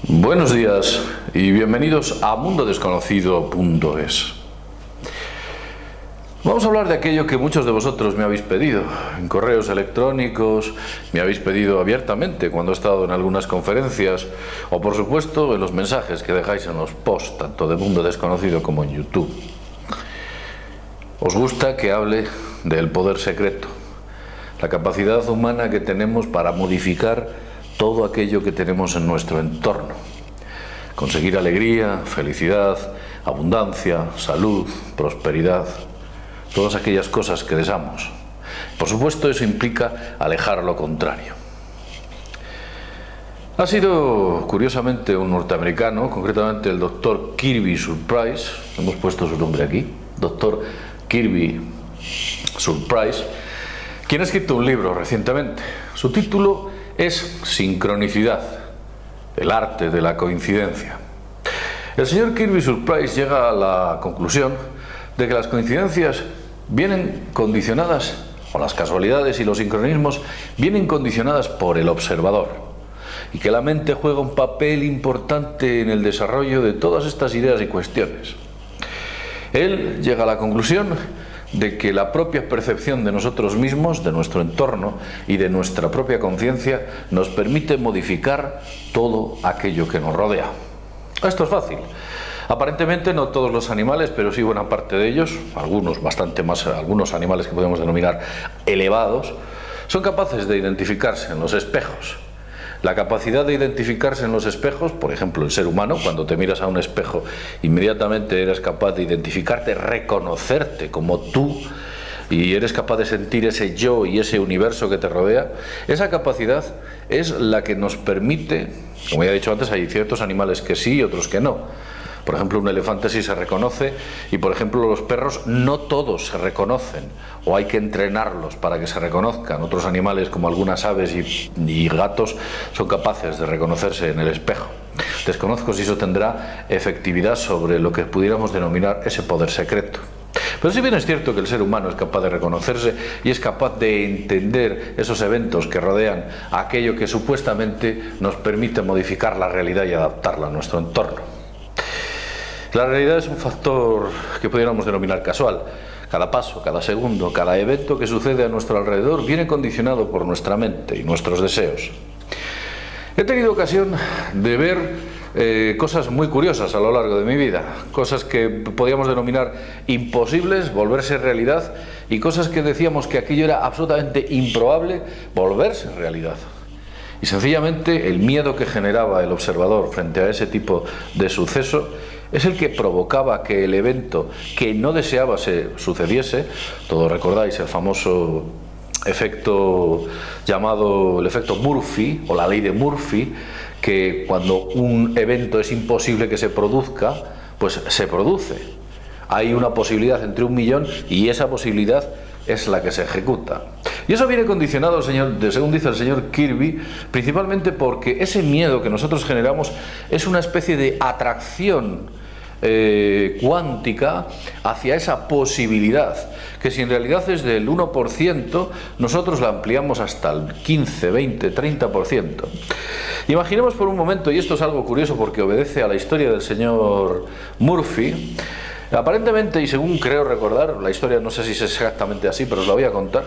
Buenos días y bienvenidos a mundodesconocido.es. Vamos a hablar de aquello que muchos de vosotros me habéis pedido en correos electrónicos, me habéis pedido abiertamente cuando he estado en algunas conferencias o por supuesto en los mensajes que dejáis en los posts, tanto de Mundo Desconocido como en YouTube. Os gusta que hable del poder secreto, la capacidad humana que tenemos para modificar todo aquello que tenemos en nuestro entorno. Conseguir alegría, felicidad, abundancia, salud, prosperidad, todas aquellas cosas que deseamos. Por supuesto, eso implica alejar lo contrario. Ha sido, curiosamente, un norteamericano, concretamente el Dr. Kirby Surprise, hemos puesto su nombre aquí, Dr. Kirby Surprise, quien ha escrito un libro recientemente. Su título es Sincronicidad, el arte de la coincidencia. El señor Kirby Surprise llega a la conclusión de que las coincidencias vienen condicionadas, o las casualidades y los sincronismos vienen condicionadas por el observador, y que la mente juega un papel importante en el desarrollo de todas estas ideas y cuestiones. Él llega a la conclusión de que la propia percepción de nosotros mismos, de nuestro entorno y de nuestra propia conciencia nos permite modificar todo aquello que nos rodea. Esto es fácil. Aparentemente no todos los animales, pero sí buena parte de ellos, algunos bastante más, algunos animales que podemos denominar elevados, son capaces de identificarse en los espejos. La capacidad de identificarse en los espejos, por ejemplo el ser humano, cuando te miras a un espejo, inmediatamente eres capaz de identificarte, reconocerte como tú, y eres capaz de sentir ese yo y ese universo que te rodea. Esa capacidad es la que nos permite, como ya he dicho antes, hay ciertos animales que sí y otros que no. Por ejemplo, un elefante sí se reconoce y, por ejemplo, los perros no todos se reconocen o hay que entrenarlos para que se reconozcan. Otros animales, como algunas aves y gatos, son capaces de reconocerse en el espejo. Desconozco si eso tendrá efectividad sobre lo que pudiéramos denominar ese poder secreto. Pero si bien es cierto que el ser humano es capaz de reconocerse y es capaz de entender esos eventos que rodean a aquello que supuestamente nos permite modificar la realidad y adaptarla a nuestro entorno. La realidad es un factor que pudiéramos denominar casual. Cada paso, cada segundo, cada evento que sucede a nuestro alrededor viene condicionado por nuestra mente y nuestros deseos. He tenido ocasión de ver cosas muy curiosas a lo largo de mi vida, cosas que podíamos denominar imposibles volverse realidad y cosas que decíamos que aquello era absolutamente improbable volverse realidad. Y sencillamente el miedo que generaba el observador frente a ese tipo de suceso es el que provocaba que el evento que no deseaba se sucediese. Todos recordáis el famoso efecto llamado el efecto Murphy o la ley de Murphy, que cuando un evento es imposible que se produzca, pues se produce. Hay una posibilidad entre 1.000.000 y esa posibilidad es la que se ejecuta. Y eso viene condicionado, según dice el señor Kirby, principalmente porque ese miedo que nosotros generamos es una especie de atracción cuántica hacia esa posibilidad, que si en realidad es del 1%, nosotros la ampliamos hasta el 15, 20, 30%. Imaginemos por un momento, y esto es algo curioso porque obedece a la historia del señor Murphy. Aparentemente, y según creo recordar, la historia no sé si es exactamente así, pero os la voy a contar.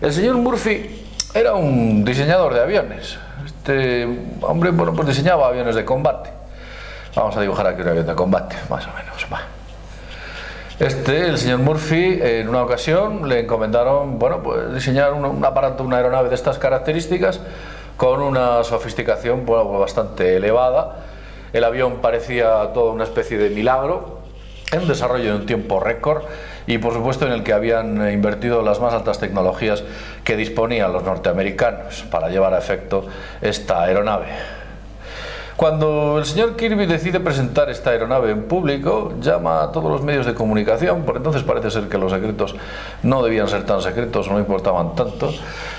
El señor Murphy era un diseñador de aviones. Este hombre, bueno, pues diseñaba aviones de combate. Vamos a dibujar aquí un avión de combate, más o menos. El señor Murphy, en una ocasión le encomendaron, bueno, pues diseñar un aparato, una aeronave de estas características, con una sofisticación, bueno, bastante elevada. El avión parecía toda una especie de milagro, en un desarrollo de un tiempo récord y por supuesto en el que habían invertido las más altas tecnologías que disponían los norteamericanos para llevar a efecto esta aeronave. Cuando el señor Kirby decide presentar esta aeronave en público, llama a todos los medios de comunicación, por entonces parece ser que los secretos no debían ser tan secretos, no importaban tanto.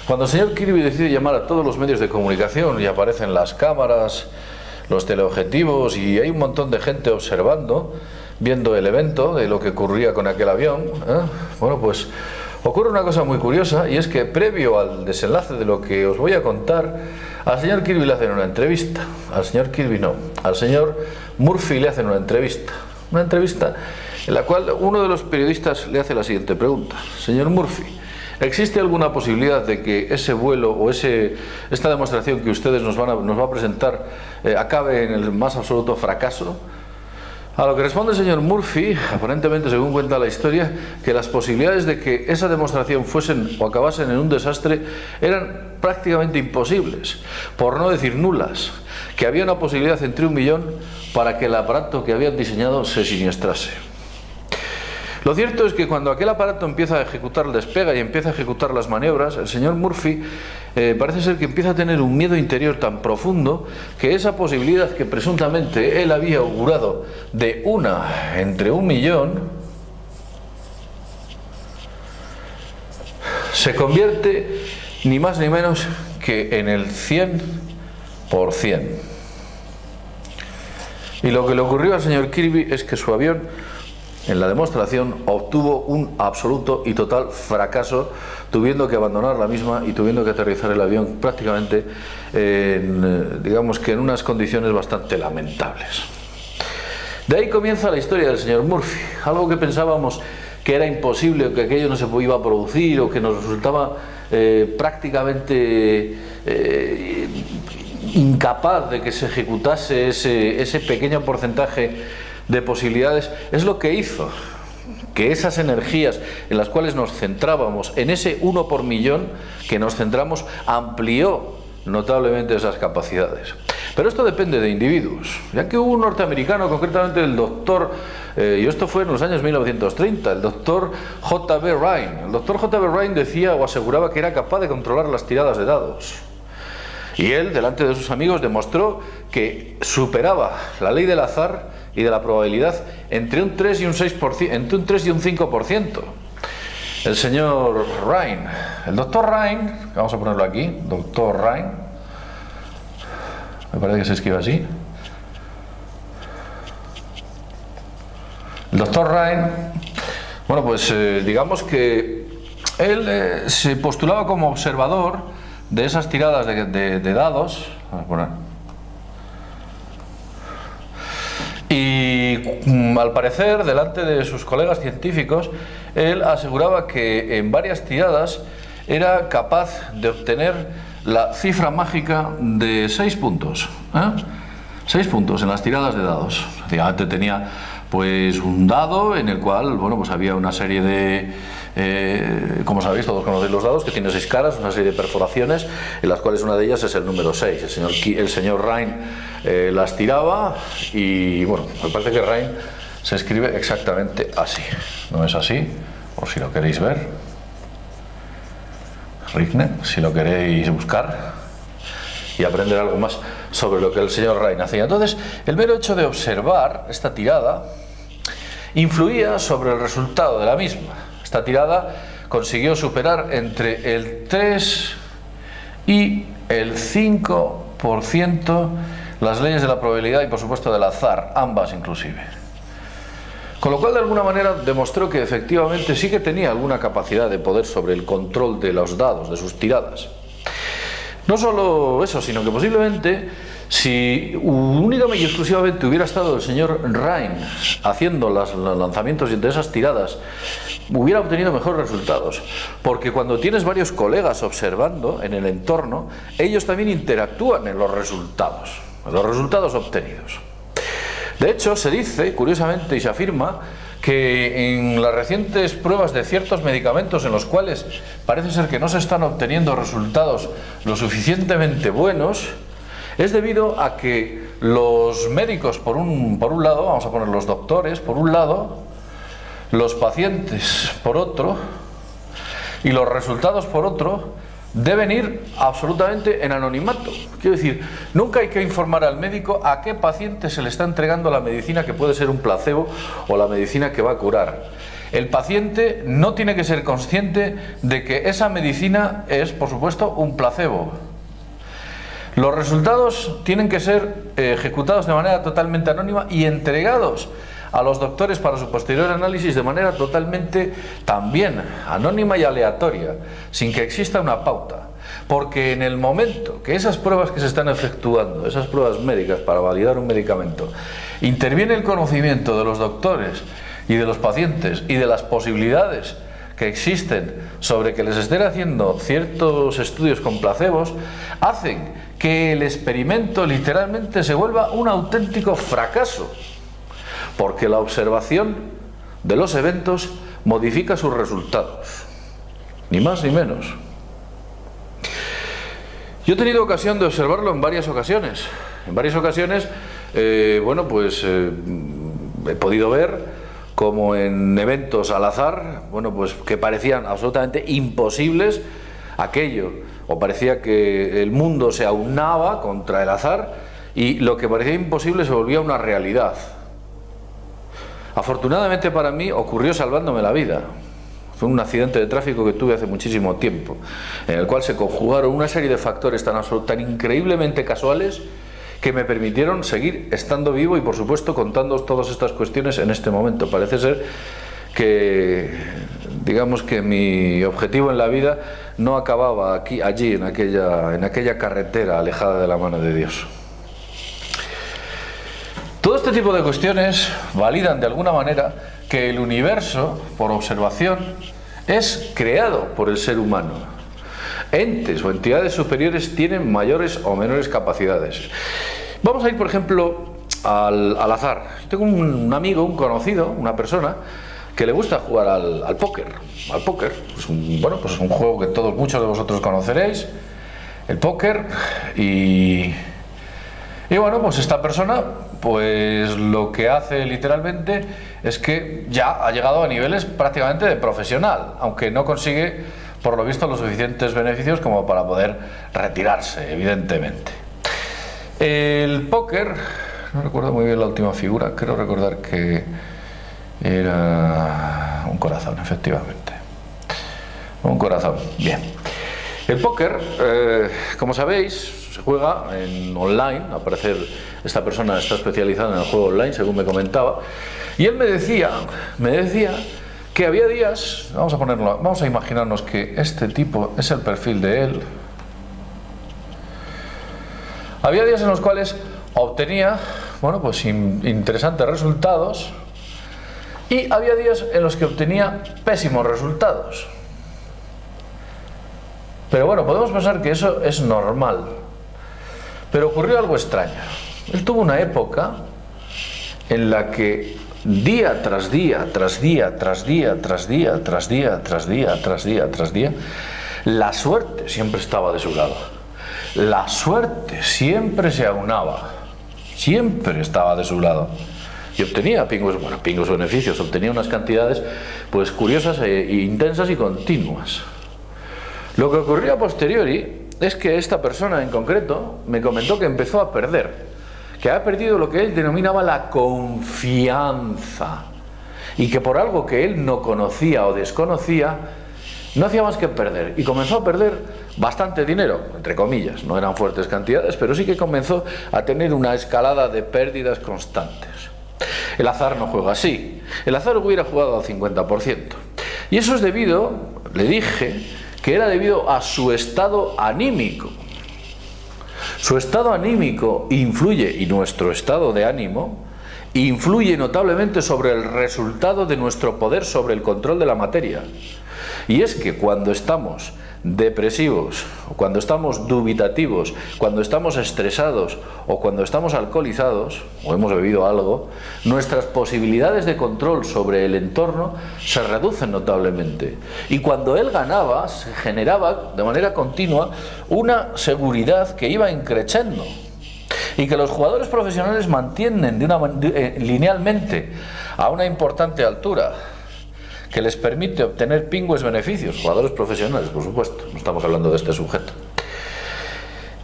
Cuando el señor Kirby decide llamar a todos los medios de comunicación y aparecen las cámaras, los teleobjetivos y hay un montón de gente observando, viendo el evento de lo que ocurría con aquel avión, bueno, pues ocurre una cosa muy curiosa, y es que previo al desenlace de lo que os voy a contar, al señor Kirby le hacen una entrevista. Al señor Kirby no, al señor Murphy le hacen una entrevista en la cual uno de los periodistas le hace la siguiente pregunta: señor Murphy, ¿existe alguna posibilidad de que ese vuelo o esta demostración que ustedes nos va a presentar acabe en el más absoluto fracaso? A lo que responde el señor Murphy, aparentemente según cuenta la historia, que las posibilidades de que esa demostración fuesen o acabasen en un desastre eran prácticamente imposibles, por no decir nulas, que había una posibilidad entre 1 millón para que el aparato que habían diseñado se siniestrase. Lo cierto es que cuando aquel aparato empieza a ejecutar, despega y empieza a ejecutar las maniobras, el señor Murphy parece ser que empieza a tener un miedo interior tan profundo que esa posibilidad que presuntamente él había augurado de una entre 1 millón se convierte ni más ni menos que en el 100%. Y lo que le ocurrió al señor Kirby es que su avión, en la demostración, obtuvo un absoluto y total fracaso, tuviendo que abandonar la misma y tuviendo que aterrizar el avión prácticamente digamos que en unas condiciones bastante lamentables. De ahí comienza la historia del señor Murphy, algo que pensábamos que era imposible, o que aquello no se iba a producir, o que nos resultaba prácticamente incapaz de que se ejecutase ese pequeño porcentaje de posibilidades, es lo que hizo que esas energías en las cuales nos centrábamos, en ese 1 por millón que nos centramos, amplió notablemente esas capacidades. Pero esto depende de individuos, ya que hubo un norteamericano, concretamente el doctor, y esto fue en los años 1930, el doctor J.B. Rhine. El doctor J.B. Rhine decía o aseguraba que era capaz de controlar las tiradas de dados. Y él, delante de sus amigos, demostró que superaba la ley del azar y de la probabilidad entre un 3 y un 6%, entre un 3 y un 5%. El señor Rhine, el doctor Rhine, vamos a ponerlo aquí, doctor Rhine, me parece que se escribe así. El doctor Rhine, bueno, pues digamos que él se postulaba como observador de esas tiradas de dados. Vamos a poner. Y al parecer, delante de sus colegas científicos, él aseguraba que en varias tiradas era capaz de obtener la cifra mágica de 6 puntos. 6 puntos en las tiradas de dados. Antes tenía pues un dado en el cual, bueno, pues había una serie de como sabéis, todos conocéis los dados, que tiene 6 caras, una serie de perforaciones, en las cuales una de ellas es el número 6. El señor Rhine las tiraba y, bueno, me parece que Rhine se escribe exactamente así. No es así, por si lo queréis ver. Rigne, si lo queréis buscar y aprender algo más sobre lo que el señor Rhine hacía. Entonces, el mero hecho de observar esta tirada influía sobre el resultado de la misma. Esta tirada consiguió superar entre el 3 y el 5% las leyes de la probabilidad y, por supuesto, del azar, ambas inclusive. Con lo cual, de alguna manera, demostró que efectivamente sí que tenía alguna capacidad de poder sobre el control de los dados, de sus tiradas. No solo eso, sino que posiblemente, si únicamente y exclusivamente hubiera estado el señor Rhine haciendo los lanzamientos de esas tiradas, hubiera obtenido mejores resultados, porque cuando tienes varios colegas observando en el entorno, ellos también interactúan en los resultados obtenidos. De hecho, se dice, curiosamente, y se afirma que en las recientes pruebas de ciertos medicamentos en los cuales parece ser que no se están obteniendo resultados lo suficientemente buenos, es debido a que los médicos por un lado, vamos a poner los doctores por un lado, los pacientes por otro y los resultados por otro, deben ir absolutamente en anonimato. Quiero decir, nunca hay que informar al médico a qué paciente se le está entregando la medicina que puede ser un placebo o la medicina que va a curar. El paciente no tiene que ser consciente de que esa medicina es, por supuesto, un placebo. Los resultados tienen que ser ejecutados de manera totalmente anónima y entregados a los doctores para su posterior análisis de manera totalmente también anónima y aleatoria, sin que exista una pauta. Porque en el momento que esas pruebas que se están efectuando, esas pruebas médicas para validar un medicamento, interviene el conocimiento de los doctores y de los pacientes y de las posibilidades que existen sobre que les estén haciendo ciertos estudios con placebos, hacen que el experimento literalmente se vuelva un auténtico fracaso, porque la observación de los eventos modifica sus resultados, ni más ni menos. Yo he tenido ocasión de observarlo en varias ocasiones. En varias ocasiones, he podido ver como en eventos al azar, que parecían absolutamente imposibles, aquello, o parecía que el mundo se aunaba contra el azar, y lo que parecía imposible se volvía una realidad. Afortunadamente para mí ocurrió salvándome la vida. Fue un accidente de tráfico que tuve hace muchísimo tiempo, en el cual se conjugaron una serie de factores tan increíblemente casuales que me permitieron seguir estando vivo y, por supuesto, contando todas estas cuestiones en este momento. Parece ser que, digamos que mi objetivo en la vida no acababa allí, en aquella carretera alejada de la mano de Dios. Todo este tipo de cuestiones validan de alguna manera que el universo, por observación, es creado por el ser humano. Entes o entidades superiores tienen mayores o menores capacidades. Vamos a ir, por ejemplo, al azar. Tengo un amigo, un conocido, una persona que le gusta jugar al póker. Al póker, es un juego que muchos de vosotros conoceréis, el póker, y esta persona, lo que hace literalmente es que ya ha llegado a niveles prácticamente de profesional, aunque no consigue, por lo visto, los suficientes beneficios como para poder retirarse, evidentemente. El póker, no recuerdo muy bien la última figura, creo recordar que era un corazón, efectivamente. Un corazón, bien. El póker, como sabéis, se juega en online. Al parecer esta persona está especializada en el juego online, según me comentaba, y él me decía que había días, vamos a imaginarnos que este tipo es el perfil de él. Había días en los cuales obtenía, interesantes resultados, y había días en los que obtenía pésimos resultados. Pero podemos pensar que eso es normal. Pero ocurrió algo extraño. Él tuvo una época en la que día tras día, tras día, tras día, tras día, tras día, tras día, tras día, tras día, la suerte siempre estaba de su lado. La suerte siempre se aunaba, siempre estaba de su lado. Y obtenía pingües beneficios, obtenía unas cantidades curiosas e intensas y continuas. Lo que ocurrió a posteriori es que esta persona en concreto me comentó que empezó a perder, que ha perdido lo que él denominaba la confianza, y que por algo que él no conocía o desconocía, no hacía más que perder, y comenzó a perder bastante dinero, entre comillas. No eran fuertes cantidades, pero sí que comenzó a tener una escalada de pérdidas constantes. El azar no juega así. El azar hubiera jugado al 50%, y eso es debido, le dije, que era debido a su estado anímico. Su estado anímico influye, y nuestro estado de ánimo influye notablemente sobre el resultado de nuestro poder sobre el control de la materia. Y es que cuando estamos depresivos, o cuando estamos dubitativos, cuando estamos estresados o cuando estamos alcoholizados o hemos bebido algo, nuestras posibilidades de control sobre el entorno se reducen notablemente. Y cuando él ganaba, se generaba de manera continua una seguridad que iba increciendo, y que los jugadores profesionales mantienen linealmente a una importante altura, que les permite obtener pingües beneficios. Jugadores profesionales, por supuesto, no estamos hablando de este sujeto.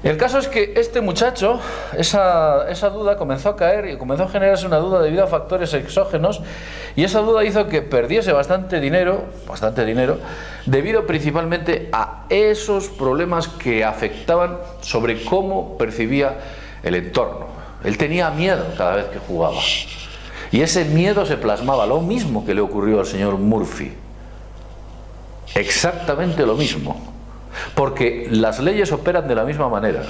El caso es que este muchacho, esa duda comenzó a caer, y comenzó a generarse una duda debido a factores exógenos, y esa duda hizo que perdiese bastante dinero, debido principalmente a esos problemas que afectaban sobre cómo percibía el entorno. Él tenía miedo cada vez que jugaba. Y ese miedo se plasmaba, lo mismo que le ocurrió al señor Murphy. Exactamente lo mismo. Porque las leyes operan de la misma manera.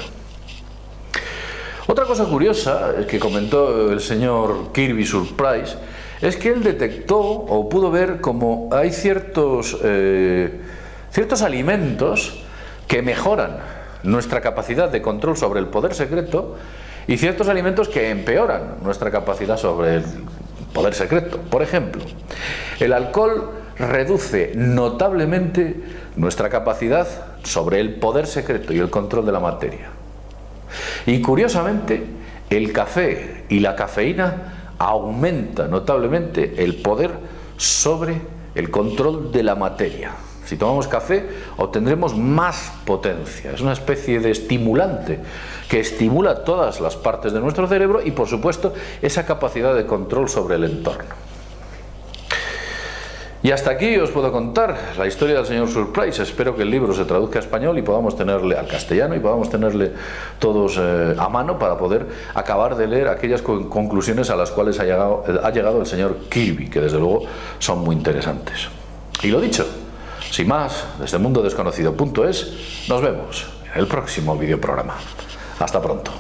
Otra cosa curiosa que comentó el señor Kirby Surprise es que él detectó o pudo ver como hay ciertos alimentos que mejoran nuestra capacidad de control sobre el poder secreto y ciertos alimentos que empeoran nuestra capacidad sobre el poder secreto. Por ejemplo, el alcohol reduce notablemente nuestra capacidad sobre el poder secreto y el control de la materia. Y curiosamente, el café y la cafeína aumentan notablemente el poder sobre el control de la materia. Si tomamos café, obtendremos más potencia. Es una especie de estimulante que estimula todas las partes de nuestro cerebro y, por supuesto, esa capacidad de control sobre el entorno. Y hasta aquí os puedo contar la historia del señor Surprise. Espero que el libro se traduzca a español y podamos tenerle al castellano y podamos tenerle todos a mano para poder acabar de leer aquellas conclusiones a las cuales ha llegado el señor Kirby, que desde luego son muy interesantes. Y lo dicho, sin más, desde mundodesconocido.es, nos vemos en el próximo videoprograma. Hasta pronto.